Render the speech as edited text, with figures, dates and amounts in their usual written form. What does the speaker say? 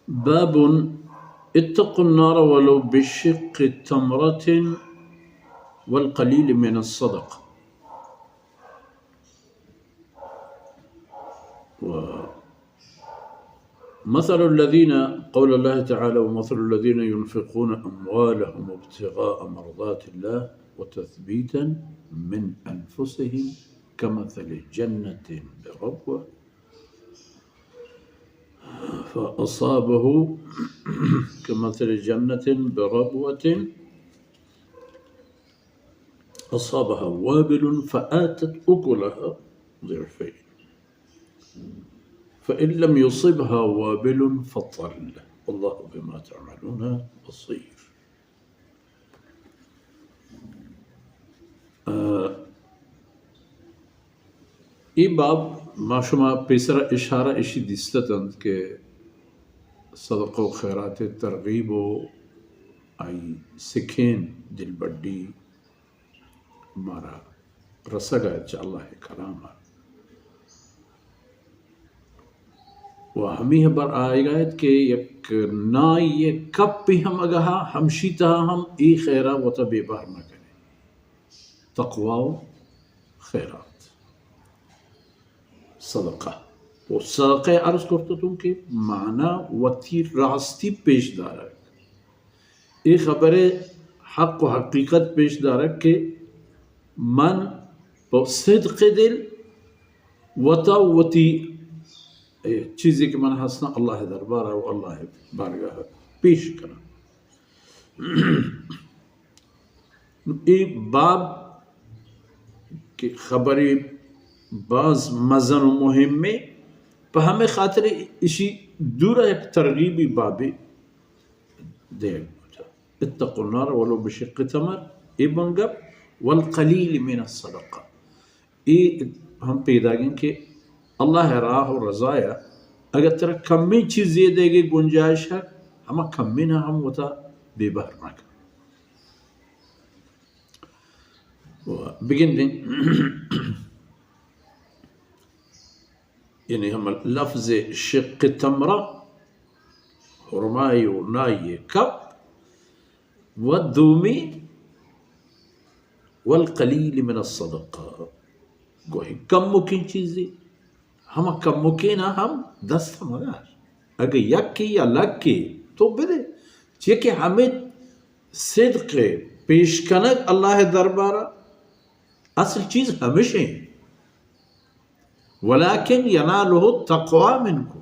باب اتقوا النار ولو بشق تمرة والقليل من الصدقة. ومثل الذين قول الله تعالى ومثل الذين ينفقون أموالهم ابتغاء مرضات الله وتثبيتا من أنفسهم كمثل جنة بربوة فأصابه كمثل جنة بربوة أصابها وابل فآتت أكلها ضعفين فإن لم يصبها وابل فطل والله بما تعملون بصير. ای باب ما شما پیسر اشاره اشی دیستتند که صدقه و خیرات ترغیب و ای سکین دل بڑی مارا رسگا چا اللہ کرام و ہمیں بر آئے گا کہ یک نائی یہ کب بھی ہم اگہا ہمشیتا ہم ای خیرہ و تبی بار نہ کریں تقوی و خیرات صدقہ وہ صدقہ عرض کرتا تم کہ معنی وتی راستی پیش دارا ایک خبر حق و حقیقت پیش دارا کہ من صدق دل وتا وتی چیزی کہ من حسنا اللہ دربارہ و اللہ بارگاہ پیش کرنا. ایک باب کی خبری بعض مزن و مهم میں پہ ہمیں خاطر اسی دورہ ایک ترغیبی بابی دے اتقوا النار ولو بشق تمر ای بنگب والقلیل من الصدقہ ای ہم پیدا گئیں کہ اللہ راہ و رضایا اگر ترہ کمی چیز یہ دے گی گنجائش ہے ہمیں کمی نہ ہم ہوتا بے بہر نہ کر بگن دیں یعنی ہم لفظ شق تمرہ حرمائی و نائی کب والدومی والقلیل من الصدقہ گوہی کم مکین چیزی ہم کم مکین ہم دست مدار اگر یک کی یا لگ کی تو بدے چیئے کہ ہمیں صدق پیش کنک اللہ دربارہ اصل چیز ہمیشہ ہیں ولیکن ینالہ التقوی منکم